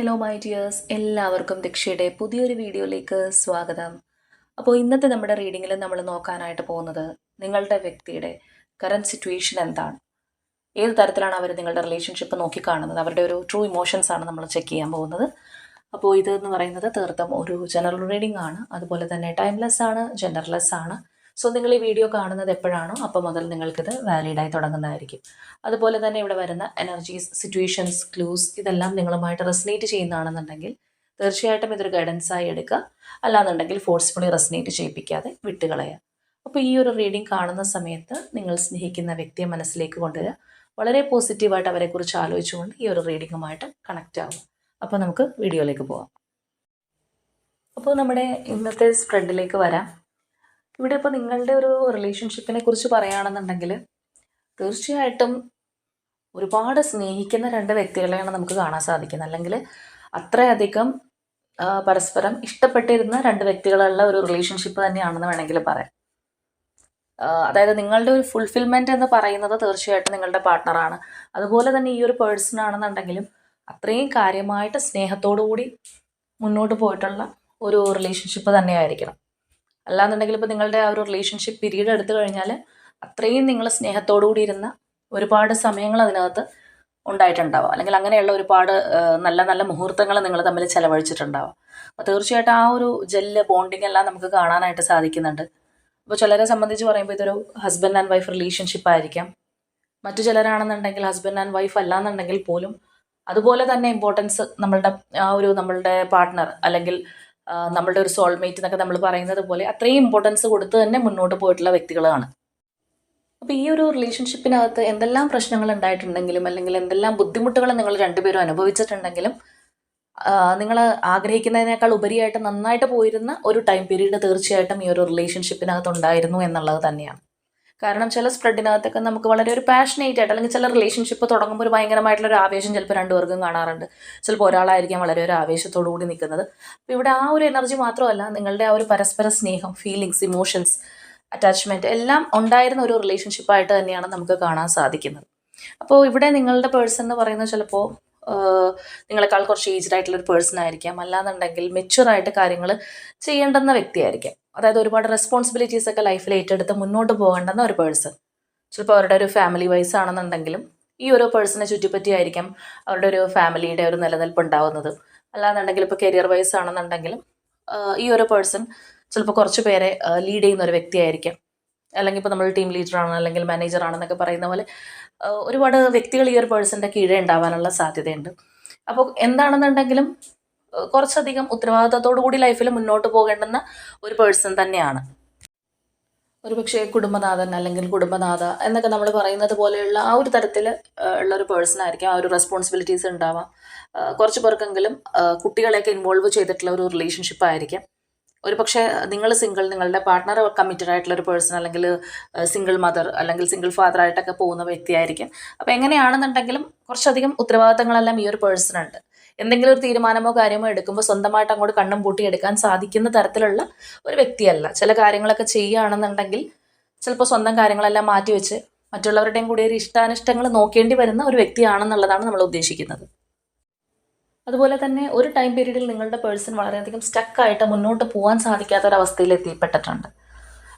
Hello my dears, എല്ലാവർക്കും ദക്ഷയുടെ പുതിയൊരു വീഡിയോയിലേക്ക് സ്വാഗതം. അപ്പോൾ ഇന്നത്തെ നമ്മുടെ റീഡിങ്ങിൽ നമ്മൾ നോക്കാനായിട്ട് പോകുന്നത് നിങ്ങളുടെ വ്യക്തിയുടെ കറൻറ്റ് സിറ്റുവേഷൻ എന്താണ്, ഏത് തരത്തിലാണ് അവർ നിങ്ങളുടെ റിലേഷൻഷിപ്പ് നോക്കിക്കാണുന്നത്, അവരുടെ ഒരു ട്രൂ ഇമോഷൻസ് ആണ് നമ്മൾ ചെക്ക് ചെയ്യാൻ പോകുന്നത്. അപ്പോൾ ഇതെന്ന് പറയുന്നത് തീർത്തും ഒരു ജനറൽ റീഡിംഗ് ആണ്, അതുപോലെ തന്നെ ടൈംലെസ് ആണ്, ജെൻഡർലെസ് ആണ്. സോ നിങ്ങൾ ഈ വീഡിയോ കാണുന്നത് എപ്പോഴാണോ അപ്പോൾ മുതൽ നിങ്ങൾക്കിത് വാലിഡായി തുടങ്ങുന്നതായിരിക്കും. അതുപോലെ തന്നെ ഇവിടെ വരുന്ന എനർജീസ്, സിറ്റുവേഷൻസ്, ക്ലൂസ് ഇതെല്ലാം നിങ്ങളുമായിട്ട് റെസനേറ്റ് ചെയ്യുന്നതാണെന്നുണ്ടെങ്കിൽ തീർച്ചയായിട്ടും ഇതൊരു ഗൈഡൻസായി എടുക്കുക. അല്ലാന്നുണ്ടെങ്കിൽ ഫോഴ്സ്ഫുള്ളി റെസനേറ്റ് ചെയ്യിപ്പിക്കാതെ വിട്ടുകളയുക. അപ്പോൾ ഈ ഒരു റീഡിംഗ് കാണുന്ന സമയത്ത് നിങ്ങൾ സ്നേഹിക്കുന്ന വ്യക്തിയെ മനസ്സിലേക്ക് കൊണ്ടുവരിക. വളരെ പോസിറ്റീവായിട്ട് അവരെക്കുറിച്ച് ആലോചിച്ചുകൊണ്ട് ഈ ഒരു റീഡിങ്ങുമായിട്ട് കണക്റ്റ് ആകും. അപ്പോൾ നമുക്ക് വീഡിയോയിലേക്ക് പോകാം. അപ്പോൾ നമ്മുടെ ഇന്നത്തെ സ്പ്രെഡിലേക്ക് വരാം. ഇവിടെ ഇപ്പോൾ നിങ്ങളുടെ ഒരു റിലേഷൻഷിപ്പിനെ കുറിച്ച് പറയുകയാണെന്നുണ്ടെങ്കിൽ തീർച്ചയായിട്ടും ഒരുപാട് സ്നേഹിക്കുന്ന രണ്ട് വ്യക്തികളെയാണ് നമുക്ക് കാണാൻ സാധിക്കുന്നത്. അല്ലെങ്കിൽ അത്രയധികം പരസ്പരം ഇഷ്ടപ്പെട്ടിരുന്ന രണ്ട് വ്യക്തികളുള്ള ഒരു റിലേഷൻഷിപ്പ് തന്നെയാണെന്ന് വേണമെങ്കിൽ പറയാം. അതായത് നിങ്ങളുടെ ഒരു ഫുൾഫിൽമെൻറ്റ് എന്ന് പറയുന്നത് തീർച്ചയായിട്ടും നിങ്ങളുടെ പാർട്ട്ണറാണ്. അതുപോലെ തന്നെ ഈ ഒരു പേഴ്സൺ ആണെന്നുണ്ടെങ്കിലും അത്രയും കാര്യമായിട്ട് സ്നേഹത്തോടു കൂടി മുന്നോട്ട് പോയിട്ടുള്ള ഒരു റിലേഷൻഷിപ്പ് തന്നെയായിരിക്കണം. അല്ലാന്നുണ്ടെങ്കിൽ ഇപ്പോൾ നിങ്ങളുടെ ആ ഒരു റിലേഷൻഷിപ്പ് പീരീഡ് എടുത്തു കഴിഞ്ഞാൽ അത്രയും നിങ്ങൾ സ്നേഹത്തോടു കൂടി ഇരുന്ന ഒരുപാട് സമയങ്ങൾ അതിനകത്ത് ഉണ്ടായിട്ടുണ്ടാവും. അല്ലെങ്കിൽ അങ്ങനെയുള്ള ഒരുപാട് നല്ല നല്ല മുഹൂർത്തങ്ങൾ നിങ്ങൾ തമ്മിൽ ചിലവഴിച്ചിട്ടുണ്ടാവും. അപ്പോൾ തീർച്ചയായിട്ടും ആ ഒരു ജെല്ല് ബോണ്ടിങ് എല്ലാം നമുക്ക് കാണാനായിട്ട് സാധിക്കുന്നുണ്ട്. അപ്പോൾ ചിലരെ സംബന്ധിച്ച് പറയുമ്പോൾ ഇതൊരു ഹസ്ബൻഡ് ആൻഡ് വൈഫ് റിലേഷൻഷിപ്പ് ആയിരിക്കാം. മറ്റു ചിലരാണെന്നുണ്ടെങ്കിൽ ഹസ്ബൻഡ് ആൻഡ് വൈഫ് അല്ലാന്നുണ്ടെങ്കിൽ പോലും അതുപോലെ തന്നെ ഇമ്പോർട്ടൻസ് നമ്മളുടെ പാർട്ട്ണർ അല്ലെങ്കിൽ നമ്മളുടെ ഒരു സോൾമേറ്റ് എന്നൊക്കെ നമ്മൾ പറയുന്നത് പോലെ അത്രയും ഇമ്പോർട്ടൻസ് കൊടുത്ത് തന്നെ മുന്നോട്ട് പോയിട്ടുള്ള വ്യക്തികളാണ്. അപ്പോൾ ഈ ഒരു റിലേഷൻഷിപ്പിനകത്ത് എന്തെല്ലാം പ്രശ്നങ്ങൾ ഉണ്ടായിട്ടുണ്ടെങ്കിലും അല്ലെങ്കിൽ എന്തെല്ലാം ബുദ്ധിമുട്ടുകൾ നിങ്ങൾ രണ്ടുപേരും അനുഭവിച്ചിട്ടുണ്ടെങ്കിലും നിങ്ങൾ ആഗ്രഹിക്കുന്നതിനേക്കാൾ ഉപരിയായിട്ട് നന്നായിട്ട് പോയിരുന്ന ഒരു ടൈം പീരീഡ് തീർച്ചയായിട്ടും ഈ ഒരു റിലേഷൻഷിപ്പിനകത്ത് ഉണ്ടായിരുന്നു എന്നുള്ളത് തന്നെയാണ്. കാരണം ചില സ്പ്രെഡിനകത്തൊക്കെ നമുക്ക് വളരെ ഒരു പാഷനേറ്റ് ആയിട്ട് അല്ലെങ്കിൽ ചില റിലേഷൻഷിപ്പ് തുടങ്ങുമ്പോൾ ഒരു ഭയങ്കരമായിട്ടുള്ള ഒരു ആവേശം ചിലപ്പോൾ രണ്ടുപേർക്കും കാണാറുണ്ട്. ചിലപ്പോൾ ഒരാളായിരിക്കാം വളരെ ഒരു ആവേശത്തോടു കൂടി നിൽക്കുന്നത്. അപ്പോൾ ഇവിടെ ആ ഒരു എനർജി മാത്രമല്ല, നിങ്ങളുടെ ആ ഒരു പരസ്പര സ്നേഹം, ഫീലിങ്സ്, ഇമോഷൻസ്, അറ്റാച്ച്മെൻറ്റ് എല്ലാം ഉണ്ടായിരുന്ന ഒരു റിലേഷൻഷിപ്പായിട്ട് തന്നെയാണ് നമുക്ക് കാണാൻ സാധിക്കുന്നത്. അപ്പോൾ ഇവിടെ നിങ്ങളുടെ പേഴ്സൺ എന്ന് പറയുന്നത് ചിലപ്പോൾ നിങ്ങളെക്കാൾ കുറച്ച് ഏജ്ഡ് ആയിട്ടുള്ള ഒരു പേഴ്സൺ ആയിരിക്കാം. അല്ലാന്നുണ്ടെങ്കിൽ മെച്യൂറായിട്ട് കാര്യങ്ങൾ ചെയ്യേണ്ടുന്ന വ്യക്തിയായിരിക്കാം. അതായത് ഒരുപാട് റെസ്പോൺസിബിലിറ്റീസ് ഒക്കെ ലൈഫിൽ ഏറ്റെടുത്ത് മുന്നോട്ട് പോകേണ്ടുന്ന ഒരു പേഴ്സൺ. ചിലപ്പോൾ അവരുടെ ഒരു ഫാമിലി വൈസ് ആണെന്നുണ്ടെങ്കിലും ഈ ഒരു പേഴ്സണെ ചുറ്റിപ്പറ്റിയായിരിക്കാം അവരുടെ ഒരു ഫാമിലിയുടെ ഒരു നിലനിൽപ്പ് ഉണ്ടാവുന്നത്. അല്ലാന്നുണ്ടെങ്കിൽ ഇപ്പോൾ കരിയർ വൈസ് ആണെന്നുണ്ടെങ്കിലും ഈ ഒരു പേഴ്സൺ ചിലപ്പോൾ കുറച്ച് പേരെ ലീഡ് ചെയ്യുന്ന ഒരു വ്യക്തിയായിരിക്കാം. അല്ലെങ്കിൽ ഇപ്പോൾ നമ്മൾ ടീം ലീഡറാണ് അല്ലെങ്കിൽ മാനേജർ ആണെന്നൊക്കെ പറയുന്ന പോലെ ഒരുപാട് വ്യക്തികൾ ഈ ഒരു പേഴ്സൻ്റെ കീഴേ ഉണ്ടാവാനുള്ള സാധ്യതയുണ്ട്. അപ്പോൾ എന്താണെന്നുണ്ടെങ്കിലും കുറച്ചധികം ഉത്തരവാദിത്തത്തോടു കൂടി ലൈഫിൽ മുന്നോട്ട് പോകേണ്ടുന്ന ഒരു പേഴ്സൺ തന്നെയാണ്. ഒരുപക്ഷെ കുടുംബനാഥൻ അല്ലെങ്കിൽ കുടുംബനാഥ എന്നൊക്കെ നമ്മൾ പറയുന്നത് പോലെയുള്ള ആ ഒരു തരത്തിൽ ഉള്ള ഒരു പേഴ്സൺ ആയിരിക്കും. ആ ഒരു റെസ്പോൺസിബിലിറ്റീസ് ഉണ്ടാവാം. കുറച്ച് പേർക്കെങ്കിലും കുട്ടികളെയൊക്കെ ഇൻവോൾവ് ചെയ്തിട്ടുള്ള ഒരു റിലേഷൻഷിപ്പ് ആയിരിക്കാം. ഒരു പക്ഷേ നിങ്ങൾ സിംഗിൾ, നിങ്ങളുടെ പാർട്ട്ണർ കമ്മിറ്റഡ് ആയിട്ടുള്ള ഒരു പേഴ്സൺ അല്ലെങ്കിൽ സിംഗിൾ മദർ അല്ലെങ്കിൽ സിംഗിൾ ഫാദർ ആയിട്ടൊക്കെ പോകുന്ന വ്യക്തിയായിരിക്കും. അപ്പോൾ എങ്ങനെയാണെന്നുണ്ടെങ്കിലും കുറച്ചധികം ഉത്തരവാദിത്തങ്ങളെല്ലാം ഈ ഒരു പേഴ്സൺ ഉണ്ട്. എന്തെങ്കിലും ഒരു തീരുമാനമോ കാര്യമോ എടുക്കുമ്പോൾ സ്വന്തമായിട്ട് അങ്ങോട്ട് കണ്ണും പൂട്ടി എടുക്കാൻ സാധിക്കുന്ന തരത്തിലുള്ള ഒരു വ്യക്തിയല്ല. ചില കാര്യങ്ങളൊക്കെ ചെയ്യുകയാണെന്നുണ്ടെങ്കിൽ ചിലപ്പോൾ സ്വന്തം കാര്യങ്ങളെല്ലാം മാറ്റിവെച്ച് മറ്റുള്ളവരുടെയും കൂടി ഒരു ഇഷ്ടാനിഷ്ടങ്ങൾ നോക്കേണ്ടി വരുന്ന ഒരു വ്യക്തിയാണെന്നുള്ളതാണ് നമ്മൾ ഉദ്ദേശിക്കുന്നത്. അതുപോലെ തന്നെ ഒരു ടൈം പീരീഡിൽ നിങ്ങളുടെ പേഴ്സൺ വളരെയധികം സ്റ്റക്കായിട്ട് മുന്നോട്ട് പോകാൻ സാധിക്കാത്ത ഒരു അവസ്ഥയിൽ എത്തിപ്പെട്ടിട്ടുണ്ട്.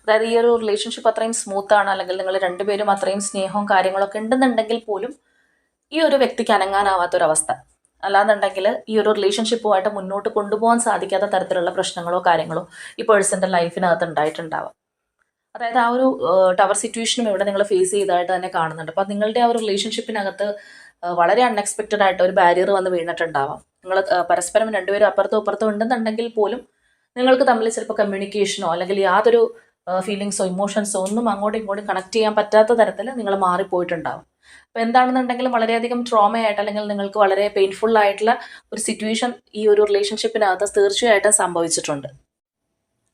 അതായത് ഈ ഒരു റിലേഷൻഷിപ്പ് അത്രയും സ്മൂത്താണ്, അല്ലെങ്കിൽ നിങ്ങൾ രണ്ടുപേരും അത്രയും സ്നേഹവും കാര്യങ്ങളൊക്കെ ഉണ്ടെന്നുണ്ടെങ്കിൽ പോലും ഈ ഒരു വ്യക്തിക്ക് അനങ്ങാനാവാത്തൊരവസ്ഥ. അല്ലാന്നുണ്ടെങ്കിൽ ഈ ഒരു റിലേഷൻഷിപ്പുമായിട്ട് മുന്നോട്ട് കൊണ്ടുപോകാൻ സാധിക്കാത്ത തരത്തിലുള്ള പ്രശ്നങ്ങളോ കാര്യങ്ങളോ ഈ പേഴ്സൻ്റെ ലൈഫിനകത്ത് ഉണ്ടായിട്ടുണ്ടാവാം. അതായത് ആ ഒരു ടവർ സിറ്റുവേഷനും ഇവിടെ നിങ്ങൾ ഫേസ് ചെയ്തതായിട്ട് തന്നെ കാണുന്നുണ്ട്. അപ്പോൾ നിങ്ങളുടെ ആ ഒരു റിലേഷൻഷിപ്പിനകത്ത് വളരെ അൺഎക്സ്പെക്റ്റഡ് ആയിട്ട് ഒരു ബാരിയർ വന്ന് വീണിട്ടുണ്ടാവാം. നിങ്ങൾ പരസ്പരം രണ്ടുപേരും അപ്പുറത്തും ഇപ്പുറത്തും ഉണ്ടെന്നുണ്ടെങ്കിൽ പോലും നിങ്ങൾക്ക് തമ്മിൽ ചിലപ്പോൾ കമ്മ്യൂണിക്കേഷനോ അല്ലെങ്കിൽ യാതൊരു ഫീലിങ്സോ ഇമോഷൻസോ ഒന്നും അങ്ങോട്ടും ഇങ്ങോട്ടും കണക്ട് ചെയ്യാൻ പറ്റാത്ത തരത്തിൽ നിങ്ങൾ മാറിപ്പോയിട്ടുണ്ടാവും. അപ്പോൾ എന്താണെന്നുണ്ടെങ്കിലും വളരെയധികം ട്രോമയായിട്ട് അല്ലെങ്കിൽ നിങ്ങൾക്ക് വളരെ പെയിൻഫുൾ ആയിട്ടുള്ള ഒരു സിറ്റുവേഷൻ ഈ ഒരു റിലേഷൻഷിപ്പിനകത്ത് തീർച്ചയായിട്ടും സംഭവിച്ചിട്ടുണ്ട്.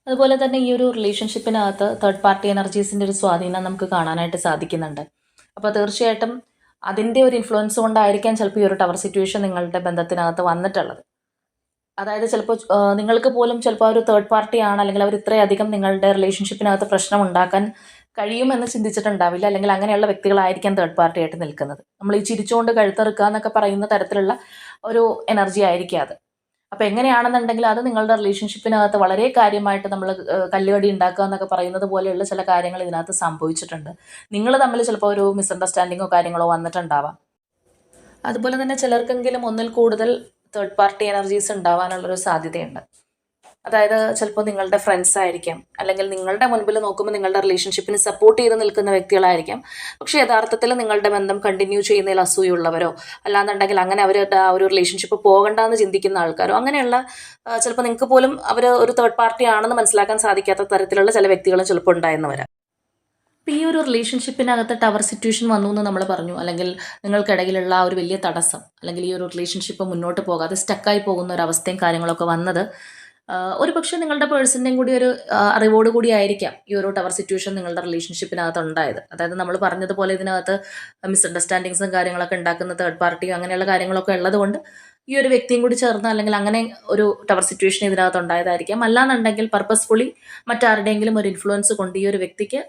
അതുപോലെ തന്നെ ഈ ഒരു റിലേഷൻഷിപ്പിനകത്ത് തേർഡ് പാർട്ടി എനർജീസിൻ്റെ ഒരു സ്വാധീനം നമുക്ക് കാണാനായിട്ട് സാധിക്കുന്നുണ്ട്. അപ്പോൾ തീർച്ചയായിട്ടും അതിൻ്റെ ഒരു ഇൻഫ്ലുവൻസ് കൊണ്ടായിരിക്കാം ചിലപ്പോൾ ഈ ഒരു ടവർ സിറ്റുവേഷൻ നിങ്ങളുടെ ബന്ധത്തിനകത്ത് വന്നിട്ടുള്ളത്. അതായത് ചിലപ്പോൾ നിങ്ങൾക്ക് പോലും ചിലപ്പോൾ ഒരു തേർഡ് പാർട്ടിയാണ് അല്ലെങ്കിൽ അവർ ഇത്രയധികം നിങ്ങളുടെ റിലേഷൻഷിപ്പിനകത്ത് പ്രശ്നം ഉണ്ടാക്കാൻ കഴിയുമെന്ന് ചിന്തിച്ചിട്ടുണ്ടാവില്ല. അല്ലെങ്കിൽ അങ്ങനെയുള്ള വ്യക്തികളായിരിക്കാം തേർഡ് പാർട്ടി ആയിട്ട് നിൽക്കുന്നത്. നമ്മൾ ഈ ചിരിച്ചുകൊണ്ട് കഴുത്തെറുക്കുക എന്നൊക്കെ പറയുന്ന തരത്തിലുള്ള ഒരു എനർജി ആയിരിക്കും അത്. അപ്പോൾ എങ്ങനെയാണെന്നുണ്ടെങ്കിൽ അത് നിങ്ങളുടെ റിലേഷൻഷിപ്പിനകത്ത് വളരെ കാര്യമായിട്ട് നമ്മൾ കല്ലുകടി ഉണ്ടാക്കുക എന്നൊക്കെ പറയുന്നത് പോലെയുള്ള ചില കാര്യങ്ങൾ ഇതിനകത്ത് സംഭവിച്ചിട്ടുണ്ട്. നിങ്ങൾ തമ്മിൽ ചിലപ്പോൾ ഒരു മിസ്അണ്ടർസ്റ്റാൻഡിങ്ങോ കാര്യങ്ങളോ വന്നിട്ടുണ്ടാവാം. അതുപോലെ തന്നെ ചിലർക്കെങ്കിലും ഒന്നിൽ കൂടുതൽ തേർഡ് പാർട്ടി എനർജീസ് ഉണ്ടാവാനുള്ളൊരു സാധ്യതയുണ്ട്. അതായത് ചിലപ്പോൾ നിങ്ങളുടെ ഫ്രണ്ട്സ് ആയിരിക്കാം, അല്ലെങ്കിൽ നിങ്ങളുടെ മുൻപിൽ നോക്കുമ്പോൾ നിങ്ങളുടെ റിലേഷൻഷിപ്പിന് സപ്പോർട്ട് ചെയ്ത് നിൽക്കുന്ന വ്യക്തികളായിരിക്കാം. പക്ഷേ യഥാർത്ഥത്തിൽ നിങ്ങളുടെ ബന്ധം കണ്ടിന്യൂ ചെയ്യുന്നതിൽ അസൂയുള്ളവരോ അല്ലാന്നുണ്ടെങ്കിൽ അങ്ങനെ അവരുടെ ആ ഒരു റിലേഷൻഷിപ്പ് പോകണ്ടെന്ന് ചിന്തിക്കുന്ന ആൾക്കാരോ അങ്ങനെയുള്ള ചിലപ്പോൾ നിങ്ങൾക്ക് പോലും അവർ ഒരു തേർഡ് പാർട്ടി ആണെന്ന് മനസ്സിലാക്കാൻ സാധിക്കാത്ത തരത്തിലുള്ള ചില വ്യക്തികളും ചിലപ്പോൾ ഉണ്ടായെന്ന് വരാം. അപ്പോൾ ഈ ഒരു റിലേഷൻഷിപ്പിനകത്ത് ടവർ സിറ്റുവേഷൻ വന്നു എന്ന് നമ്മൾ പറഞ്ഞു, അല്ലെങ്കിൽ നിങ്ങൾക്കിടയിലുള്ള ആ ഒരു വലിയ തടസ്സം, അല്ലെങ്കിൽ ഈ ഒരു റിലേഷൻഷിപ്പ് മുന്നോട്ട് പോകാതെ സ്റ്റക്കായി പോകുന്ന ഒരു അവസ്ഥയും കാര്യങ്ങളൊക്കെ വന്നത് ഒരു പക്ഷേ നിങ്ങളുടെ പേഴ്സൻ്റെയും കൂടി ഒരു അറിവോട് കൂടി ആയിരിക്കാം ഈ ഒരു ടവർ സിറ്റുവേഷൻ നിങ്ങളുടെ റിലേഷൻഷിപ്പിനകത്ത് ഉണ്ടായത്. അതായത് നമ്മൾ പറഞ്ഞതുപോലെ ഇതിനകത്ത് മിസ്അണ്ടർസ്റ്റാൻഡിങ്സും കാര്യങ്ങളൊക്കെ ഉണ്ടാക്കുന്ന തേർഡ് പാർട്ടിയും അങ്ങനെയുള്ള കാര്യങ്ങളൊക്കെ ഉള്ളതുകൊണ്ട് ഈ ഒരു വ്യക്തിയും കൂടി ചേർന്ന് അല്ലെങ്കിൽ അങ്ങനെ ഒരു ടവർ സിറ്റുവേഷൻ ഇതിനകത്ത് ഉണ്ടായതായിരിക്കാം. അല്ലാന്നുണ്ടെങ്കിൽ പർപ്പസ്ഫുള്ളി മറ്റാരുടെയെങ്കിലും ഒരു ഇൻഫ്ലുവൻസ് കൊണ്ട് ഈ ഒരു വ്യക്തിക്ക്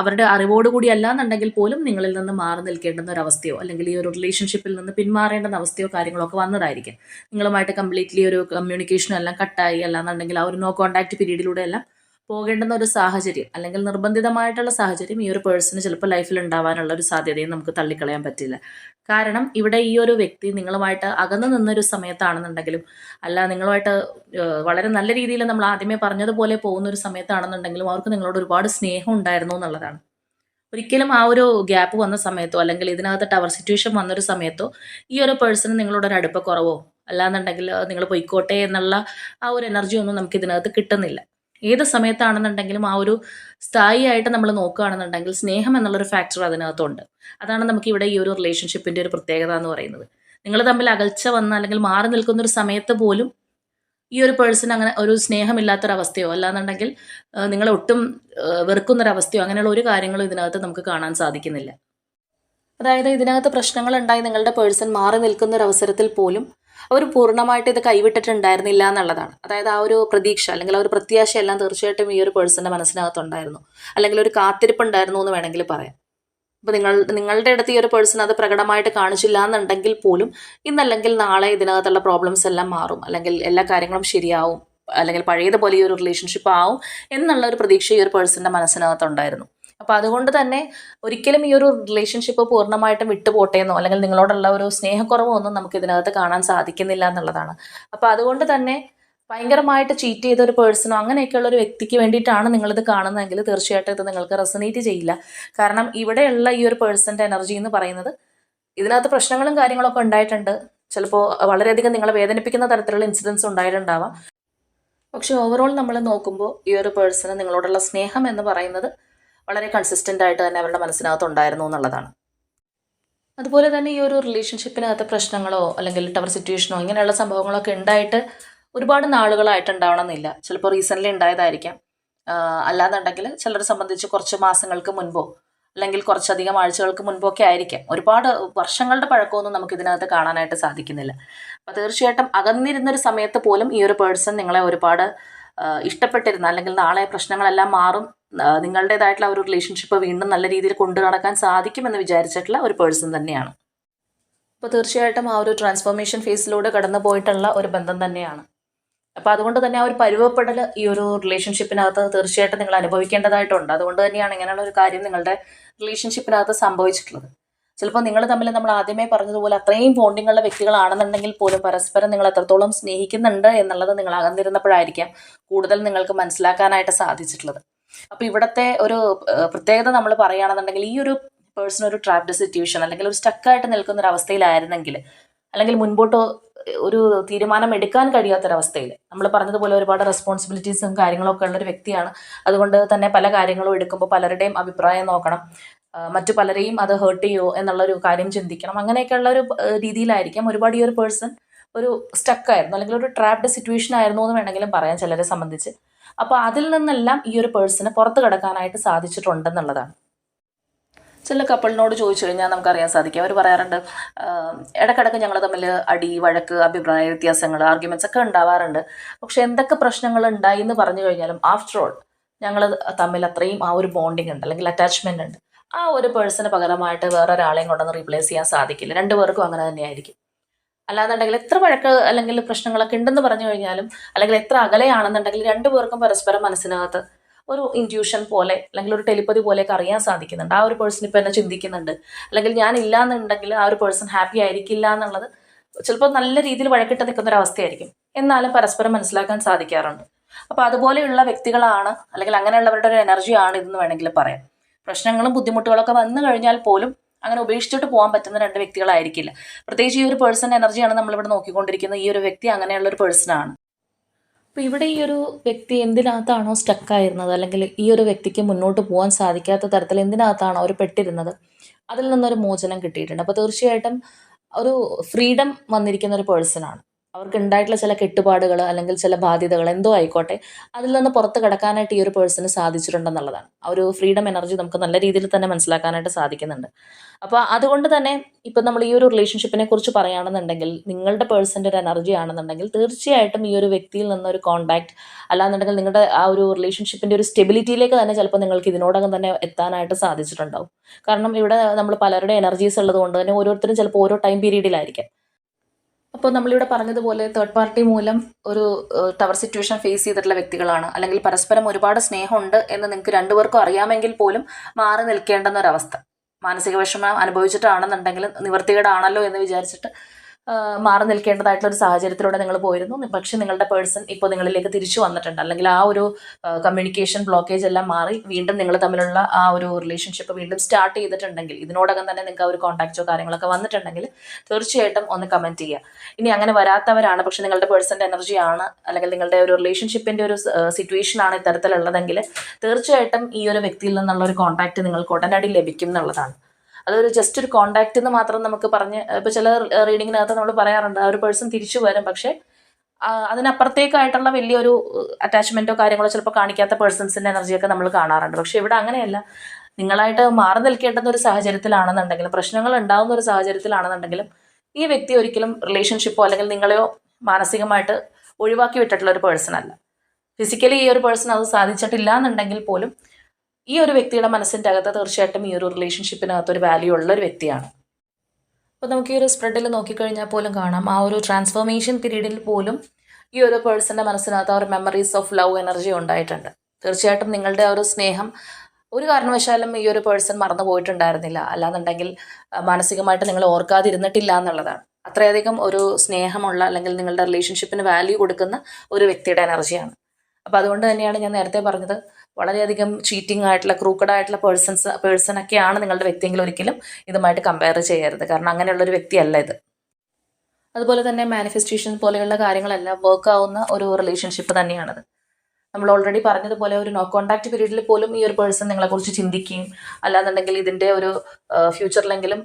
അവരുടെ അറിവോടുകൂടി അല്ലാന്നുണ്ടെങ്കിൽ പോലും നിങ്ങളിൽ നിന്ന് മാറി നിൽക്കേണ്ടുന്ന ഒരു അവസ്ഥയോ അല്ലെങ്കിൽ ഈ ഒരു റിലേഷൻഷിപ്പിൽ നിന്ന് പിന്മാറേണ്ടുന്ന അവസ്ഥയോ കാര്യങ്ങളോ ഒക്കെ വന്നതായിരിക്കും. നിങ്ങളുമായിട്ട് കംപ്ലീറ്റ്ലി ഒരു കമ്മ്യൂണിക്കേഷനും എല്ലാം കട്ടായി, അല്ലാന്നുണ്ടെങ്കിൽ ആ ഒരു നോ കോൺടാക്ട് പീരീഡിലൂടെ എല്ലാം പോകേണ്ടുന്ന ഒരു സാഹചര്യം അല്ലെങ്കിൽ നിർബന്ധിതമായിട്ടുള്ള സാഹചര്യം ഈ ഒരു പേഴ്സണ് ചിലപ്പോൾ ലൈഫിൽ ഉണ്ടാവാനുള്ള ഒരു സാധ്യതയും നമുക്ക് തള്ളിക്കളയാൻ പറ്റില്ല. കാരണം ഇവിടെ ഈ ഒരു വ്യക്തി നിങ്ങളുമായിട്ട് അകന്നു നിന്നൊരു സമയത്താണെന്നുണ്ടെങ്കിലും അല്ല നിങ്ങളുമായിട്ട് വളരെ നല്ല രീതിയിൽ നമ്മൾ ആദ്യമേ പറഞ്ഞതുപോലെ പോകുന്ന ഒരു സമയത്താണെന്നുണ്ടെങ്കിലും അവർക്ക് നിങ്ങളോട് ഒരുപാട് സ്നേഹം ഉണ്ടായിരുന്നു എന്നുള്ളതാണ്. ഒരിക്കലും ആ ഒരു ഗ്യാപ്പ് വന്ന സമയത്തോ അല്ലെങ്കിൽ ഇതിനകത്ത് ടവർ സിറ്റുവേഷൻ വന്നൊരു സമയത്തോ ഈ ഒരു പേഴ്സണ് നിങ്ങളോടൊരു അടുപ്പക്കുറവോ അല്ലാന്നുണ്ടെങ്കിൽ നിങ്ങൾ പൊയ്ക്കോട്ടെ എന്നുള്ള ആ ഒരു എനർജി ഒന്നും നമുക്ക് ഇതിനകത്ത് കിട്ടുന്നില്ല. ഏത് സമയത്താണെന്നുണ്ടെങ്കിലും ആ ഒരു സ്ഥായിയായിട്ട് നമ്മൾ നോക്കുകയാണെന്നുണ്ടെങ്കിൽ സ്നേഹം എന്നുള്ളൊരു ഫാക്ടർ അതിനകത്തുണ്ട്. അതാണ് നമുക്ക് ഇവിടെ ഈ ഒരു റിലേഷൻഷിപ്പിൻ്റെ ഒരു പ്രത്യേകത എന്ന് പറയുന്നത്. നിങ്ങൾ തമ്മിൽ അകൽച്ച വന്ന അല്ലെങ്കിൽ മാറി നിൽക്കുന്ന ഒരു സമയത്ത് പോലും ഈ ഒരു പേഴ്സൺ അങ്ങനെ ഒരു സ്നേഹമില്ലാത്തൊരവസ്ഥയോ അല്ലാന്നുണ്ടെങ്കിൽ നിങ്ങളെ ഒട്ടും വെറുക്കുന്നൊരവസ്ഥയോ അങ്ങനെയുള്ള ഒരു കാര്യങ്ങളും ഇതിനകത്ത് നമുക്ക് കാണാൻ സാധിക്കുന്നില്ല. അതായത് ഇതിനകത്ത് പ്രശ്നങ്ങൾ ഉണ്ടായി നിങ്ങളുടെ പേഴ്സൺ മാറി നിൽക്കുന്ന ഒരു അവസരത്തിൽ പോലും അവർ പൂർണ്ണമായിട്ട് ഇത് കൈവിട്ടിട്ടുണ്ടായിരുന്നില്ല എന്നുള്ളതാണ്. അതായത് ആ ഒരു പ്രതീക്ഷ അല്ലെങ്കിൽ ആ ഒരു പ്രത്യാശ എല്ലാം തീർച്ചയായിട്ടും ഈ ഒരു പേഴ്സൻ്റെ മനസ്സിനകത്തുണ്ടായിരുന്നു, അല്ലെങ്കിൽ ഒരു കാത്തിരിപ്പുണ്ടായിരുന്നു എന്ന് വേണമെങ്കിൽ പറയാം. അപ്പോൾ നിങ്ങളുടെ അടുത്ത് ഈ ഒരു പേഴ്സൺ അത് പ്രകടമായിട്ട് കാണിച്ചില്ല എന്നുണ്ടെങ്കിൽ പോലും ഇന്നല്ലെങ്കിൽ നാളെ ഇതിനകത്തുള്ള പ്രോബ്ലംസ് എല്ലാം മാറും, അല്ലെങ്കിൽ എല്ലാ കാര്യങ്ങളും ശരിയാവും, അല്ലെങ്കിൽ പഴയതുപോലെ ഈ ഒരു റിലേഷൻഷിപ്പ് ആവും എന്നുള്ള ഒരു പ്രതീക്ഷ ഈ ഒരു പേഴ്സൻ്റെ മനസ്സിനകത്തുണ്ടായിരുന്നു. അപ്പോൾ അതുകൊണ്ട് തന്നെ ഒരിക്കലും ഈ ഒരു റിലേഷൻഷിപ്പ് പൂർണ്ണമായിട്ടും വിട്ടുപോട്ടേന്നോ അല്ലെങ്കിൽ നിങ്ങളോടുള്ള ഒരു സ്നേഹക്കുറവോ ഒന്നും നമുക്ക് ഇതിനകത്ത് കാണാൻ സാധിക്കുന്നില്ല എന്നുള്ളതാണ്. അപ്പോൾ അതുകൊണ്ട് തന്നെ ഭയങ്കരമായിട്ട് ചീറ്റ് ചെയ്ത ഒരു പേഴ്സണോ അങ്ങനെയൊക്കെയുള്ള ഒരു വ്യക്തിക്ക് വേണ്ടിയിട്ടാണ് നിങ്ങളിത് കാണുന്നതെങ്കിൽ തീർച്ചയായിട്ടും ഇത് നിങ്ങൾക്ക് റെസനേറ്റ് ചെയ്യില്ല. കാരണം ഇവിടെയുള്ള ഈ ഒരു പേഴ്സൻ്റെ എനർജി എന്ന് പറയുന്നത് ഇതിനകത്ത് പ്രശ്നങ്ങളും കാര്യങ്ങളൊക്കെ ഉണ്ടായിട്ടുണ്ട്, ചിലപ്പോൾ വളരെയധികം നിങ്ങളെ വേദനിപ്പിക്കുന്ന തരത്തിലുള്ള ഇൻസിഡൻസ് ഉണ്ടായിട്ടുണ്ടാവാം. പക്ഷെ ഓവറോൾ നമ്മൾ നോക്കുമ്പോൾ ഈ ഒരു പേഴ്സണ് നിങ്ങളോടുള്ള സ്നേഹം എന്ന് പറയുന്നത് വളരെ കൺസിസ്റ്റൻ്റ് ആയിട്ട് തന്നെ അവരുടെ മനസ്സിനകത്ത് ഉണ്ടായിരുന്നു എന്നുള്ളതാണ്. അതുപോലെ തന്നെ ഈ ഒരു റിലേഷൻഷിപ്പിനകത്ത് പ്രശ്നങ്ങളോ അല്ലെങ്കിൽ ടവർ സിറ്റുവേഷനോ ഇങ്ങനെയുള്ള സംഭവങ്ങളൊക്കെ ഉണ്ടായിട്ട് ഒരുപാട് നാളുകളായിട്ടുണ്ടാവണമെന്നില്ല. ചിലപ്പോൾ റീസെൻ്റ്ലി ഉണ്ടായതായിരിക്കാം, അല്ലാന്നുണ്ടെങ്കിൽ ചിലരെ സംബന്ധിച്ച് കുറച്ച് മാസങ്ങൾക്ക് മുൻപോ അല്ലെങ്കിൽ കുറച്ചധികം ആഴ്ചകൾക്ക് മുൻപൊക്കെ ആയിരിക്കാം. ഒരുപാട് വർഷങ്ങളുടെ പഴക്കമൊന്നും നമുക്ക് ഇതിനകത്ത് കാണാനായിട്ട് സാധിക്കുന്നില്ല. അപ്പോൾ തീർച്ചയായിട്ടും അകന്നിരുന്നൊരു സമയത്ത് പോലും ഈ ഒരു പേഴ്സൺ നിങ്ങളെ ഒരുപാട് ഇഷ്ടപ്പെട്ടിരുന്ന അല്ലെങ്കിൽ നാളെ പ്രശ്നങ്ങളെല്ലാം മാറും, നിങ്ങളുടേതായിട്ടുള്ള ഒരു റിലേഷൻഷിപ്പ് വീണ്ടും നല്ല രീതിയിൽ കൊണ്ടു നടക്കാൻ സാധിക്കുമെന്ന് വിചാരിച്ചിട്ടുള്ള ഒരു പേഴ്സൺ തന്നെയാണ്. അപ്പോൾ തീർച്ചയായിട്ടും ആ ഒരു ട്രാൻസ്ഫോർമേഷൻ ഫേസിലൂടെ കടന്നു പോയിട്ടുള്ള ഒരു ബന്ധം തന്നെയാണ്. അപ്പോൾ അതുകൊണ്ട് തന്നെ ആ ഒരു പരുവപ്പെടൽ ഈ ഒരു റിലേഷൻഷിപ്പിനകത്ത് തീർച്ചയായിട്ടും നിങ്ങൾ അനുഭവിക്കേണ്ടതായിട്ടുണ്ട്. അതുകൊണ്ട് തന്നെയാണ് ഇങ്ങനെയുള്ള ഒരു കാര്യം നിങ്ങളുടെ റിലേഷൻഷിപ്പിനകത്ത് സംഭവിച്ചിട്ടുള്ളത്. ചിലപ്പോൾ നിങ്ങൾ തമ്മിൽ നമ്മൾ ആദ്യമേ പറഞ്ഞതുപോലെ അത്രയും ബോണ്ടിങ്ങുള്ള വ്യക്തികളാണെന്നുണ്ടെങ്കിൽ പോലും പരസ്പരം നിങ്ങൾ എത്രത്തോളം സ്നേഹിക്കുന്നുണ്ട് എന്നുള്ളത് നിങ്ങൾ അകന്നിരുന്നപ്പോഴായിരിക്കാം കൂടുതൽ നിങ്ങൾക്ക് മനസ്സിലാക്കാനായിട്ട് സാധിച്ചിട്ടുള്ളത്. അപ്പോൾ ഇവിടുത്തെ ഒരു പ്രത്യേകത നമ്മൾ പറയുകയാണെന്നുണ്ടെങ്കിൽ ഈ ഒരു പേഴ്സൺ ഒരു ട്രാപ്ഡ് സിറ്റുവേഷൻ അല്ലെങ്കിൽ ഒരു സ്റ്റക്കായിട്ട് നിൽക്കുന്ന ഒരു അവസ്ഥയിലായിരുന്നെങ്കിൽ, അല്ലെങ്കിൽ മുൻപോട്ട് ഒരു തീരുമാനം എടുക്കാൻ കഴിയാത്തൊരവസ്ഥയിൽ, നമ്മൾ പറഞ്ഞതുപോലെ ഒരുപാട് റെസ്പോൺസിബിലിറ്റീസും കാര്യങ്ങളൊക്കെ ഉള്ളൊരു വ്യക്തിയാണ്. അതുകൊണ്ട് തന്നെ പല കാര്യങ്ങളും എടുക്കുമ്പോൾ പലരുടെയും അഭിപ്രായം നോക്കണം, മറ്റു പലരെയും അത് ഹേർട്ട് ചെയ്യുമോ എന്നുള്ളൊരു കാര്യം ചിന്തിക്കണം. അങ്ങനെയൊക്കെയുള്ള ഒരു രീതിയിലായിരിക്കാം ഒരുപാട് ഈ ഒരു പേഴ്സൺ ഒരു സ്റ്റക്കായിരുന്നു അല്ലെങ്കിൽ ഒരു ട്രാപ്ഡ് സിറ്റുവേഷൻ ആയിരുന്നു എന്ന് വേണമെങ്കിലും പറയാം ചിലരെ സംബന്ധിച്ച്. അപ്പോൾ അതിൽ നിന്നെല്ലാം ഈ ഒരു പേഴ്സണ് പുറത്ത് കിടക്കാനായിട്ട് സാധിച്ചിട്ടുണ്ടെന്നുള്ളതാണ്. ചില കപ്പിളിനോട് ചോദിച്ചു കഴിഞ്ഞാൽ നമുക്കറിയാൻ സാധിക്കും, അവർ പറയാറുണ്ട് ഇടയ്ക്കിടയ്ക്ക് ഞങ്ങൾ തമ്മിൽ അടി, വഴക്ക്, അഭിപ്രായ വ്യത്യാസങ്ങൾ, ആർഗ്യുമെൻറ്റ്സ് ഒക്കെ ഉണ്ടാവാറുണ്ട്. പക്ഷെ എന്തൊക്കെ പ്രശ്നങ്ങൾ ഉണ്ടായി എന്ന് പറഞ്ഞു കഴിഞ്ഞാലും ആഫ്റ്റർ ഓൾ ഞങ്ങൾ തമ്മിൽ അത്രയും ആ ഒരു ബോണ്ടിങ് ഉണ്ട് അല്ലെങ്കിൽ അറ്റാച്ച്മെൻ്റ് ഉണ്ട്. ആ ഒരു പേഴ്സണ് പകരമായിട്ട് വേറെ ഒരാളെയും കൊണ്ടൊന്ന് റീപ്ലേസ് ചെയ്യാൻ സാധിക്കില്ല. രണ്ടുപേർക്കും അങ്ങനെ തന്നെയായിരിക്കും. അല്ലാന്നുണ്ടെങ്കിൽ എത്ര വഴക്ക് അല്ലെങ്കിൽ പ്രശ്നങ്ങളൊക്കെ ഉണ്ടെന്ന് പറഞ്ഞു കഴിഞ്ഞാലും, അല്ലെങ്കിൽ എത്ര അകലെയാണെന്നുണ്ടെങ്കിൽ രണ്ടുപേർക്കും പരസ്പരം മനസ്സിനകത്ത് ഒരു ഇൻറ്റ്യൂഷൻ പോലെ അല്ലെങ്കിൽ ഒരു ടെലിപ്പതി പോലെയൊക്കെ അറിയാൻ സാധിക്കുന്നുണ്ട്. ആ ഒരു പേഴ്സൺ ഇപ്പം എന്നെ ചിന്തിക്കുന്നുണ്ട്, അല്ലെങ്കിൽ ഞാൻ ഇല്ല എന്നുണ്ടെങ്കിൽ ആ ഒരു പേഴ്സൺ ഹാപ്പി ആയിരിക്കില്ല എന്നുള്ളത് ചിലപ്പോൾ നല്ല രീതിയിൽ വഴക്കിട്ട് നിൽക്കുന്ന ഒരു അവസ്ഥയായിരിക്കും. എന്നാലും പരസ്പരം മനസ്സിലാക്കാൻ സാധിക്കാറുണ്ട്. അപ്പോൾ അതുപോലെയുള്ള വ്യക്തികളാണ്, അല്ലെങ്കിൽ അങ്ങനെയുള്ളവരുടെ ഒരു എനർജിയാണ് ഇതെന്ന് വേണമെങ്കിൽ പറയാം. പ്രശ്നങ്ങളും ബുദ്ധിമുട്ടുകളൊക്കെ വന്നു കഴിഞ്ഞാൽ പോലും അങ്ങനെ ഉപേക്ഷിച്ചിട്ട് പോകാൻ പറ്റുന്ന രണ്ട് വ്യക്തികളായിരിക്കില്ല. പ്രത്യേകിച്ച് ഈ ഒരു പേഴ്സൺ എനർജിയാണ് നമ്മളിവിടെ നോക്കിക്കൊണ്ടിരിക്കുന്നത്. ഈ ഒരു വ്യക്തി അങ്ങനെയുള്ള ഒരു പേഴ്സണാണ്. അപ്പോൾ ഇവിടെ ഈ ഒരു വ്യക്തി എന്തിനകത്താണോ സ്റ്റക്കായിരുന്നത്, അല്ലെങ്കിൽ ഈ ഒരു വ്യക്തിക്ക് മുന്നോട്ട് പോകാൻ സാധിക്കാത്ത തരത്തിൽ എന്തിനകത്താണോ അവർ പെട്ടിരുന്നത്, അതിൽ നിന്നൊരു മോചനം കിട്ടിയിട്ടുണ്ട്. അപ്പോൾ തീർച്ചയായിട്ടും ഒരു ഫ്രീഡം വന്നിരിക്കുന്ന ഒരു പേഴ്സണാണ്. അവർക്ക് ഉണ്ടായിട്ടുള്ള ചില കെട്ടുപാടുകൾ അല്ലെങ്കിൽ ചില ബാധ്യതകൾ എന്തോ ആയിക്കോട്ടെ, അതിൽ നിന്ന് പുറത്ത് കിടക്കാനായിട്ട് ഈ ഒരു പേഴ്സണ് സാധിച്ചിട്ടുണ്ടെന്നുള്ളതാണ്. ആ ഒരു ഫ്രീഡം എനർജി നമുക്ക് നല്ല രീതിയിൽ തന്നെ മനസ്സിലാക്കാനായിട്ട് സാധിക്കുന്നുണ്ട്. അപ്പോൾ അതുകൊണ്ട് തന്നെ ഇപ്പം നമ്മൾ ഈ ഒരു റിലേഷൻഷിപ്പിനെ കുറിച്ച് പറയുകയാണെന്നുണ്ടെങ്കിൽ, നിങ്ങളുടെ പേഴ്സൻ്റെ ഒരു എനർജി ആണെന്നുണ്ടെങ്കിൽ തീർച്ചയായിട്ടും ഈ ഒരു വ്യക്തിയിൽ നിന്നൊരു കോൺടാക്ട്, അല്ലാന്നുണ്ടെങ്കിൽ നിങ്ങളുടെ ആ ഒരു റിലേഷൻഷിപ്പിൻ്റെ ഒരു സ്റ്റെബിലിറ്റിയിലേക്ക് തന്നെ ചിലപ്പോൾ നിങ്ങൾക്ക് ഇതിനോടകം തന്നെ എത്താനായിട്ട് സാധിച്ചിട്ടുണ്ടാവും. കാരണം ഇവിടെ നമ്മൾ പലരുടെ എനർജീസ് ഉള്ളത് കൊണ്ട് തന്നെ ഓരോരുത്തരും ചിലപ്പോൾ ഓരോ ടൈം പീരീഡിലായിരിക്കും. അപ്പോൾ നമ്മളിവിടെ പറഞ്ഞതുപോലെ തേർഡ് പാർട്ടി മൂലം ഒരു ടവർ സിറ്റുവേഷൻ ഫേസ് ചെയ്തിട്ടുള്ള വ്യക്തികളാണ്, അല്ലെങ്കിൽ പരസ്പരം ഒരുപാട് സ്നേഹമുണ്ട് എന്ന് നിങ്ങൾക്ക് രണ്ടുപേർക്കും അറിയാമെങ്കിൽ പോലും മാറി നിൽക്കേണ്ടുന്ന ഒരവസ്ഥ. മാനസിക വിഷമം അനുഭവിച്ചിട്ടാണെന്നുണ്ടെങ്കിൽ നിവൃത്തികേടാണല്ലോ എന്ന് വിചാരിച്ചിട്ട് മാറി നിൽക്കേണ്ടതായിട്ടുള്ള ഒരു സാഹചര്യത്തിലൂടെ നിങ്ങൾ പോയിരുന്നു. പക്ഷെ നിങ്ങളുടെ പേഴ്സൺ ഇപ്പോൾ നിങ്ങളിലേക്ക് തിരിച്ചു വന്നിട്ടുണ്ട്, അല്ലെങ്കിൽ ആ ഒരു കമ്മ്യൂണിക്കേഷൻ ബ്ലോക്കേജ് എല്ലാം മാറി വീണ്ടും നിങ്ങൾ തമ്മിലുള്ള ആ ഒരു റിലേഷൻഷിപ്പ് വീണ്ടും സ്റ്റാർട്ട് ചെയ്തിട്ടുണ്ടെങ്കിൽ, ഇതിനോടകം തന്നെ നിങ്ങൾക്ക് ആ ഒരു കോൺടാക്റ്റോ കാര്യങ്ങളൊക്കെ വന്നിട്ടുണ്ടെങ്കിൽ തീർച്ചയായിട്ടും ഒന്ന് കമൻറ്റ് ചെയ്യുക. ഇനി അങ്ങനെ വരാത്തവരാണ്, പക്ഷെ നിങ്ങളുടെ പേഴ്സൻ്റെ എനർജിയാണ്, അല്ലെങ്കിൽ നിങ്ങളുടെ ഒരു റിലേഷൻഷിപ്പിൻ്റെ ഒരു സിറ്റുവേഷൻ ആണ് ഇത്തരത്തിലുള്ളതെങ്കിൽ തീർച്ചയായിട്ടും ഈ ഒരു വ്യക്തിയിൽ നിന്നുള്ള ഒരു കോൺടാക്റ്റ് നിങ്ങൾക്ക് ഉടനടി ലഭിക്കും എന്നുള്ളതാണ്. അതൊരു ജസ്റ്റ് ഒരു കോണ്ടാക്ട് എന്ന് മാത്രം നമുക്ക് പറഞ്ഞ്, ഇപ്പോൾ ചില റീഡിങ്ങിനകത്ത് നമ്മൾ പറയാറുണ്ട് ആ ഒരു പേഴ്സൺ തിരിച്ചു വരും, പക്ഷേ അതിനപ്പുറത്തേക്കായിട്ടുള്ള വലിയൊരു അറ്റാച്ച്മെൻറ്റോ കാര്യങ്ങളോ ചിലപ്പോൾ കാണിക്കാത്ത പേഴ്സൺസിൻ്റെ എനർജിയൊക്കെ നമ്മൾ കാണാറുണ്ട്. പക്ഷേ ഇവിടെ അങ്ങനെയല്ല. നിങ്ങളായിട്ട് മാറി നിൽക്കേണ്ടുന്ന ഒരു സാഹചര്യത്തിലാണെന്നുണ്ടെങ്കിലും, പ്രശ്നങ്ങൾ ഉണ്ടാകുന്ന ഒരു സാഹചര്യത്തിലാണെന്നുണ്ടെങ്കിലും, ഈ വ്യക്തി ഒരിക്കലും റിലേഷൻഷിപ്പോ അല്ലെങ്കിൽ നിങ്ങളെയോ മാനസികമായിട്ട് ഒഴിവാക്കി വിട്ടിട്ടുള്ള ഒരു പേഴ്സൺ അല്ല. ഫിസിക്കലി ഈ ഒരു പേഴ്സൺ അത് സാധിച്ചിട്ടില്ല എന്നുണ്ടെങ്കിൽ പോലും ഈ ഒരു വ്യക്തിയുടെ മനസ്സിൻ്റെ അകത്ത് തീർച്ചയായിട്ടും ഈ ഒരു റിലേഷൻഷിപ്പിനകത്ത് ഒരു വാല്യൂ ഉള്ള ഒരു വ്യക്തിയാണ്. അപ്പോൾ നമുക്ക് ഈ ഒരു സ്പ്രെഡിൽ നോക്കിക്കഴിഞ്ഞാൽ പോലും കാണാം, ആ ഒരു ട്രാൻസ്ഫോർമേഷൻ പീരീഡിൽ പോലും ഈ ഒരു പേഴ്സൻ്റെ മനസ്സിനകത്ത് ആ ഒരു മെമ്മറീസ് ഓഫ് ലവ് എനർജി ഉണ്ടായിട്ടുണ്ട്. തീർച്ചയായിട്ടും നിങ്ങളുടെ ആ ഒരു സ്നേഹം ഒരു കാരണവശാലും ഈ ഒരു പേഴ്സൺ മറന്നു പോയിട്ടുണ്ടായിരുന്നില്ല, അല്ലാന്നുണ്ടെങ്കിൽ മാനസികമായിട്ട് നിങ്ങൾ ഓർക്കാതിരുന്നിട്ടില്ല എന്നുള്ളതാണ്. അത്രയധികം ഒരു സ്നേഹമുള്ള, അല്ലെങ്കിൽ നിങ്ങളുടെ റിലേഷൻഷിപ്പിന് വാല്യൂ കൊടുക്കുന്ന ഒരു വ്യക്തിയുടെ എനർജിയാണ്. അപ്പോൾ അതുകൊണ്ട് തന്നെയാണ് ഞാൻ നേരത്തെ പറഞ്ഞത്, വളരെയധികം ചീറ്റിംഗ് ആയിട്ടുള്ള ക്രൂക്കഡ് ആയിട്ടുള്ള പേഴ്സണൊക്കെയാണ് നിങ്ങളുടെ വ്യക്തിയെങ്കിലും ഒരിക്കലും ഇതുമായിട്ട് കമ്പയർ ചെയ്യരുത്. കാരണം അങ്ങനെയുള്ളൊരു വ്യക്തിയല്ല ഇത്. അതുപോലെ തന്നെ മാനിഫെസ്റ്റേഷൻ പോലെയുള്ള കാര്യങ്ങളെല്ലാം വർക്ക് ആവുന്ന ഒരു റിലേഷൻഷിപ്പ് തന്നെയാണത്. നമ്മൾ ഓൾറെഡി പറഞ്ഞതുപോലെ ഒരു നോ കോൺടാക്ട് പീരീഡിൽ പോലും ഈ ഒരു പേഴ്സൺ നിങ്ങളെക്കുറിച്ച് ചിന്തിക്കുകയും, അല്ലാന്നുണ്ടെങ്കിൽ ഇതിൻ്റെ ഒരു ഫ്യൂച്ചറിലെങ്കിലും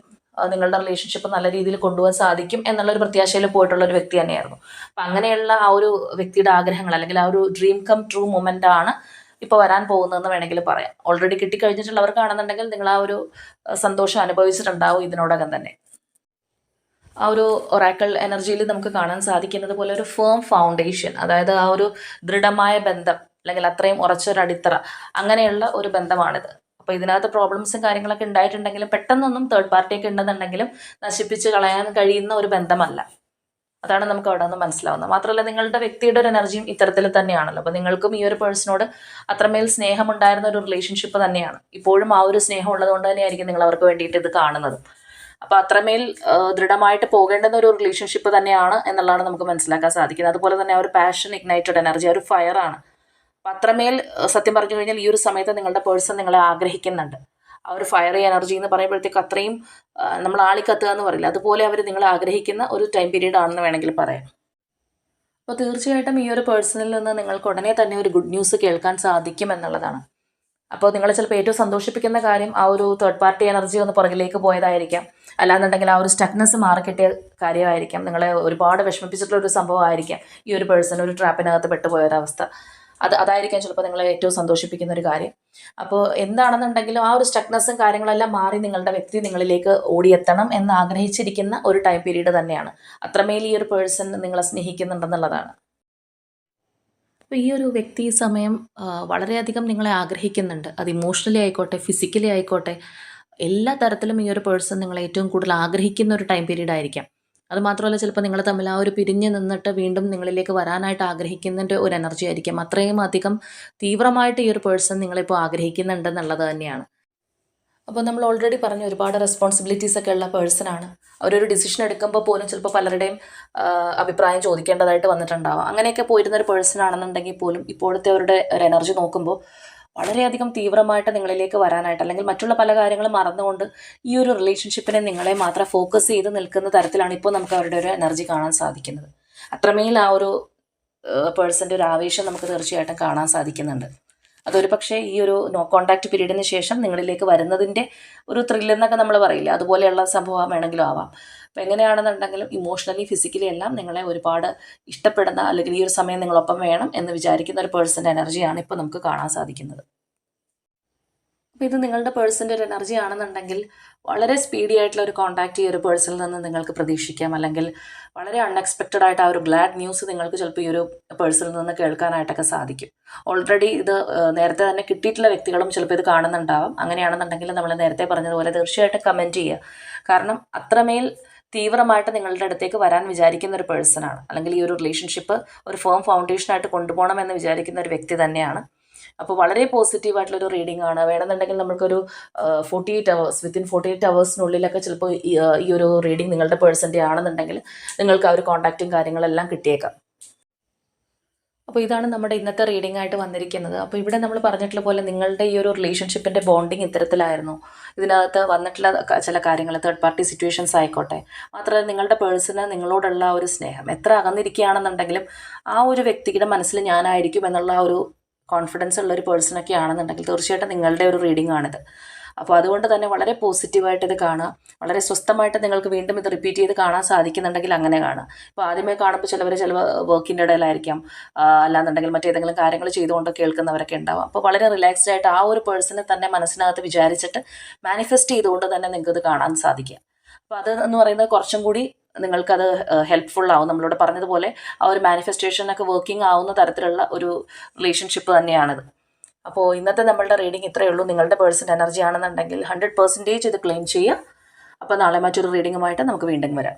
നിങ്ങളുടെ റിലേഷൻഷിപ്പ് നല്ല രീതിയിൽ കൊണ്ടുപോകാൻ സാധിക്കും എന്നുള്ളൊരു പ്രത്യാശയിൽ പോയിട്ടുള്ള ഒരു വ്യക്തി തന്നെയായിരുന്നു. അപ്പം അങ്ങനെയുള്ള ആ ഒരു വ്യക്തിയുടെ ആഗ്രഹങ്ങൾ, അല്ലെങ്കിൽ ആ ഒരു ഡ്രീം കം ട്രൂ മൊമെൻ്റ് ആണ് ഇപ്പോൾ വരാൻ പോകുന്നതെന്ന് വേണമെങ്കിൽ പറയാം. ഓൾറെഡി കിട്ടിക്കഴിഞ്ഞിട്ടുള്ളവർക്കാണെന്നുണ്ടെങ്കിൽ നിങ്ങൾ ആ ഒരു സന്തോഷം അനുഭവിച്ചിട്ടുണ്ടാവും ഇതിനോടകം തന്നെ. ആ ഒരു ഒറാക്കിൾ എനർജിയിൽ നമുക്ക് കാണാൻ സാധിക്കുന്നത് പോലെ ഒരു ഫേം ഫൗണ്ടേഷൻ, അതായത് ആ ഒരു ദൃഢമായ ബന്ധം, അല്ലെങ്കിൽ അത്രയും ഉറച്ചൊരു അടിത്തറ, അങ്ങനെയുള്ള ഒരു ബന്ധമാണിത്. അപ്പോൾ ഇതിനകത്ത് പ്രോബ്ലംസും കാര്യങ്ങളൊക്കെ ഉണ്ടായിട്ടുണ്ടെങ്കിലും, പെട്ടെന്നൊന്നും തേർഡ് പാർട്ടിയൊക്കെ ഉണ്ടെന്നുണ്ടെങ്കിലും നശിപ്പിച്ച് കളയാൻ കഴിയുന്ന ഒരു ബന്ധമല്ല. അതാണ് നമുക്ക് അവിടെ നിന്ന് മനസ്സിലാവുന്നത്. മാത്രമല്ല നിങ്ങളുടെ വ്യക്തിയുടെ ഒരു എനർജിയും ഇത്തരത്തിൽ തന്നെയാണല്ലോ. അപ്പോൾ നിങ്ങൾക്കും ഈ ഒരു പേഴ്സണോട് അത്രമേൽ സ്നേഹമുണ്ടായിരുന്ന ഒരു റിലേഷൻഷിപ്പ് തന്നെയാണ്. ഇപ്പോഴും ആ ഒരു സ്നേഹം ഉള്ളത് കൊണ്ട് തന്നെയായിരിക്കും നിങ്ങൾ അവർക്ക് വേണ്ടിയിട്ട് ഇത് കാണുന്നത്. അപ്പോൾ അത്രമേൽ ദൃഢമായിട്ട് പോകേണ്ടുന്ന ഒരു റിലേഷൻഷിപ്പ് തന്നെയാണ് എന്നുള്ളതാണ് നമുക്ക് മനസ്സിലാക്കാൻ സാധിക്കുന്നത്. അതുപോലെ തന്നെ ആ ഒരു പാഷൻ ഇഗ്നൈറ്റഡ് എനർജി, ആ ഒരു ഫയറാണ്. അപ്പം അത്രമേൽ സത്യം പറഞ്ഞു കഴിഞ്ഞാൽ ഈ ഒരു സമയത്ത് നിങ്ങളുടെ പേഴ്സൺ നിങ്ങളെ ആഗ്രഹിക്കുന്നുണ്ട്. ആ ഒരു ഫയറി എനർജി എന്ന് പറയുമ്പോഴത്തേക്ക് അത്രയും നമ്മൾ ആളിക്കത്തുക എന്ന് പറയില്ല, അതുപോലെ അവർ നിങ്ങളെ ആഗ്രഹിക്കുന്ന ഒരു ടൈം പീരീഡ് ആണെന്ന് വേണമെങ്കിൽ പറയാം. അപ്പോൾ തീർച്ചയായിട്ടും ഈ ഒരു പേഴ്സണിൽ നിന്ന് നിങ്ങൾക്ക് ഉടനെ തന്നെ ഒരു ഗുഡ് ന്യൂസ് കേൾക്കാൻ സാധിക്കും എന്നുള്ളതാണ്. അപ്പോൾ നിങ്ങളെ ചിലപ്പോൾ ഏറ്റവും സന്തോഷിപ്പിക്കുന്ന കാര്യം ആ ഒരു തേർഡ് പാർട്ടി എനർജി ഒന്ന് പുറകിലേക്ക് പോയതായിരിക്കാം, അല്ലാന്നുണ്ടെങ്കിൽ ആ ഒരു സ്റ്റക്നെസ് മാറിക്കിട്ടിയ കാര്യമായിരിക്കാം, നിങ്ങളെ ഒരുപാട് വിഷമിപ്പിച്ചിട്ടുള്ള ഒരു സംഭവമായിരിക്കാം ഈ ഒരു പേഴ്സൺ ഒരു ട്രാപ്പിനകത്ത് പെട്ടുപോയൊരവസ്ഥ. അതായിരിക്കാം ചിലപ്പോൾ നിങ്ങളെ ഏറ്റവും സന്തോഷിപ്പിക്കുന്ന ഒരു കാര്യം. അപ്പോൾ എന്താണെന്നുണ്ടെങ്കിലും ആ ഒരു സ്റ്റക്നെസ്സും കാര്യങ്ങളെല്ലാം മാറി നിങ്ങളുടെ വ്യക്തി നിങ്ങളിലേക്ക് ഓടിയെത്തണം എന്ന് ആഗ്രഹിച്ചിരിക്കുന്ന ഒരു ടൈം പീരീഡ് തന്നെയാണ്. അത്രമേൽ ഈ ഒരു പേഴ്സൺ നിങ്ങളെ സ്നേഹിക്കുന്നുണ്ടെന്നുള്ളതാണ്. അപ്പോൾ ഈ ഒരു വ്യക്തി ഈ സമയം വളരെയധികം നിങ്ങളെ ആഗ്രഹിക്കുന്നുണ്ട്. അത് ഇമോഷണലി ആയിക്കോട്ടെ, ഫിസിക്കലി ആയിക്കോട്ടെ, എല്ലാ തരത്തിലും ഈ ഒരു പേഴ്സൺ നിങ്ങളെ ഏറ്റവും കൂടുതൽ ആഗ്രഹിക്കുന്ന ഒരു ടൈം പീരീഡ് ആയിരിക്കാം. അതുമാത്രമല്ല ചിലപ്പോൾ നിങ്ങൾ തമ്മിൽ ആ ഒരു പിരിഞ്ഞ് നിന്നിട്ട് വീണ്ടും നിങ്ങളിലേക്ക് വരാനായിട്ട് ആഗ്രഹിക്കുന്നതിൻ്റെ ഒരു എനർജി ആയിരിക്കും. അത്രയും അധികം തീവ്രമായിട്ട് ഈ ഒരു പേഴ്സൺ നിങ്ങളിപ്പോൾ ആഗ്രഹിക്കുന്നുണ്ടെന്നുള്ളത് തന്നെയാണ്. അപ്പോൾ നമ്മൾ ഓൾറെഡി പറഞ്ഞു ഒരുപാട് റെസ്പോൺസിബിലിറ്റീസ് ഒക്കെ ഉള്ള പേഴ്സണാണ്. അവരൊരു ഡിസിഷൻ എടുക്കുമ്പോൾ പോലും ചിലപ്പോൾ പലരുടെയും അഭിപ്രായം ചോദിക്കേണ്ടതായിട്ട് വന്നിട്ടുണ്ടാവാം. അങ്ങനെയൊക്കെ പോയിരുന്നൊരു പേഴ്സൺ ആണെന്നുണ്ടെങ്കിൽ പോലും ഇപ്പോഴത്തെ അവരുടെ ഒരു എനർജി നോക്കുമ്പോൾ വളരെയധികം തീവ്രമായിട്ട് നിങ്ങളിലേക്ക് വരാനായിട്ട്, അല്ലെങ്കിൽ മറ്റുള്ള പല കാര്യങ്ങളും മറന്നുകൊണ്ട് ഈ ഒരു റിലേഷൻഷിപ്പിനെ നിങ്ങളെ മാത്രം ഫോക്കസ് ചെയ്ത് നിൽക്കുന്ന തരത്തിലാണ് ഇപ്പോൾ നമുക്ക് അവരുടെ ഒരു എനർജി കാണാൻ സാധിക്കുന്നത്. അത്രമേൽ ആ ഒരു പേഴ്സൻ്റെ ഒരു ആവേശം നമുക്ക് തീർച്ചയായിട്ടും കാണാൻ സാധിക്കുന്നുണ്ട്. അതൊരു പക്ഷേ ഈ ഒരു നോ കോൺടാക്റ്റ് പീരീഡിന് ശേഷം നിങ്ങളിലേക്ക് വരുന്നതിൻ്റെ ഒരു ത്രില്ലെന്നൊക്കെ നമ്മൾ പറയില്ല, അതുപോലെയുള്ള സംഭവം വേണമെങ്കിലും ആവാം. അപ്പോൾ എങ്ങനെയാണെന്നുണ്ടെങ്കിലും ഇമോഷണലി ഫിസിക്കലി എല്ലാം നിങ്ങളെ ഒരുപാട് ഇഷ്ടപ്പെടുന്ന, അല്ലെങ്കിൽ ഈ ഒരു സമയം നിങ്ങളൊപ്പം വേണം എന്ന് വിചാരിക്കുന്ന ഒരു പേഴ്സൻ്റെ എനർജിയാണ് ഇപ്പോൾ നമുക്ക് കാണാൻ സാധിക്കുന്നത്. അപ്പോൾ ഇത് നിങ്ങളുടെ പേഴ്സൻ്റെ ഒരു എനർജി ആണെന്നുണ്ടെങ്കിൽ വളരെ സ്പീഡി ആയിട്ടുള്ള ഒരു കോൺടാക്റ്റ് ഈ ഒരു പേഴ്സണിൽ നിന്ന് നിങ്ങൾക്ക് പ്രതീക്ഷിക്കാം. അല്ലെങ്കിൽ വളരെ അൺഎക്സ്പെക്റ്റഡ് ആയിട്ട് ആ ഒരു ഗ്ലാഡ് ന്യൂസ് നിങ്ങൾക്ക് ചിലപ്പോൾ ഈ ഒരു പേഴ്സണിൽ നിന്ന് കേൾക്കാനായിട്ടൊക്കെ സാധിക്കും. ഓൾറെഡി ഇത് നേരത്തെ തന്നെ കിട്ടിയിട്ടുള്ള വ്യക്തികളും ചിലപ്പോൾ ഇത് കാണുന്നുണ്ടാവാം. അങ്ങനെയാണെന്നുണ്ടെങ്കിൽ നമ്മൾ നേരത്തെ പറഞ്ഞതുപോലെ തീർച്ചയായിട്ടും കമൻറ്റ് ചെയ്യുക. കാരണം അത്രമേൽ തീവ്രമായിട്ട് നിങ്ങളുടെ അടുത്തേക്ക് വരാൻ വിചാരിക്കുന്ന ഒരു പേഴ്സണാണ്, അല്ലെങ്കിൽ ഈ ഒരു റിലേഷൻഷിപ്പ് ഒരു ഫേം ഫൗണ്ടേഷനായിട്ട് കൊണ്ടുപോകണം എന്ന് വിചാരിക്കുന്ന ഒരു വ്യക്തി തന്നെയാണ്. അപ്പോൾ വളരെ പോസിറ്റീവായിട്ടുള്ളൊരു റീഡിംഗ് ആണ്. വേണമെന്നുണ്ടെങ്കിൽ നമുക്കൊരു 48 hours, വിത്തിൻ 48 hours ചിലപ്പോൾ ഈ ഒരു റീഡിംഗ് നിങ്ങളുടെ പേഴ്സൻ്റെ ആണെന്നുണ്ടെങ്കിൽ നിങ്ങൾക്ക് ആ ഒരു കോൺടാക്റ്റും കാര്യങ്ങളെല്ലാം കിട്ടിയേക്കാം. അപ്പോൾ ഇതാണ് നമ്മുടെ ഇന്നത്തെ റീഡിംഗ് ആയിട്ട് വന്നിരിക്കുന്നത്. അപ്പോൾ ഇവിടെ നമ്മൾ പറഞ്ഞിട്ടുള്ള പോലെ നിങ്ങളുടെ ഈ ഒരു റിലേഷൻഷിപ്പിൻ്റെ ബോണ്ടിങ് ഇത്തരത്തിലായിരുന്നു. ഇതിനകത്ത് വന്നിട്ടുള്ള ചില കാര്യങ്ങൾ തേർഡ് പാർട്ടി സിറ്റുവേഷൻസ് ആയിക്കോട്ടെ, മാത്രമല്ല നിങ്ങളുടെ പേഴ്സണ് നിങ്ങളോടുള്ള ഒരു സ്നേഹം എത്ര അകന്നിരിക്കുകയാണെന്നുണ്ടെങ്കിലും ആ ഒരു വ്യക്തിയുടെ മനസ്സിൽ ഞാനായിരിക്കും എന്നുള്ള ഒരു കോൺഫിഡൻസ് ഉള്ള ഒരു പേഴ്സണൊക്കെ ആണെന്നുണ്ടെങ്കിൽ തീർച്ചയായിട്ടും നിങ്ങളുടെ ഒരു റീഡിംഗ് ആണിത്. അപ്പോൾ അതുകൊണ്ട് തന്നെ വളരെ പോസിറ്റീവായിട്ട് ഇത് കാണുക. വളരെ സ്വസ്ഥമായിട്ട് നിങ്ങൾക്ക് വീണ്ടും ഇത് റിപ്പീറ്റ് ചെയ്ത് കാണാൻ സാധിക്കുന്നുണ്ടെങ്കിൽ അങ്ങനെ കാണുക. ഇപ്പോൾ ആദ്യമേ കാണുമ്പോൾ ചില വർക്കിൻ്റെ ഇടയിലായിരിക്കാം, അല്ലാന്നുണ്ടെങ്കിൽ മറ്റേതെങ്കിലും കാര്യങ്ങൾ ചെയ്തുകൊണ്ട് കേൾക്കുന്നവരൊക്കെ ഉണ്ടാവും. അപ്പോൾ വളരെ റിലാക്സ്ഡ് ആയിട്ട് ആ ഒരു പേഴ്സണെ തന്നെ മനസ്സിനകത്ത് വിചാരിച്ചിട്ട് മാനിഫെസ്റ്റ് ചെയ്തുകൊണ്ട് തന്നെ നിങ്ങൾക്ക് ഇത് കാണാൻ സാധിക്കുക. അപ്പോൾ അത് എന്ന് പറയുന്നത് കുറച്ചും കൂടി നിങ്ങൾക്കത് ഹെൽപ്ഫുൾ ആവും. നമ്മളിവിടെ പറഞ്ഞതുപോലെ ആ ഒരു മാനിഫെസ്റ്റേഷനൊക്കെ വർക്കിംഗ് ആവുന്ന തരത്തിലുള്ള ഒരു റിലേഷൻഷിപ്പ് തന്നെയാണിത്. അപ്പോൾ ഇന്നത്തെ നമ്മളുടെ റീഡിംഗ് ഇത്രയേ ഉള്ളൂ. നിങ്ങളുടെ പേഴ്സൻ്റെ എനർജി ആണെന്നുണ്ടെങ്കിൽ 100% ഇത് ക്ലെയിം ചെയ്യുക. അപ്പോൾ നാളെ മറ്റൊരു റീഡിങ്ങുമായിട്ട് നമുക്ക് വീണ്ടും വരാം.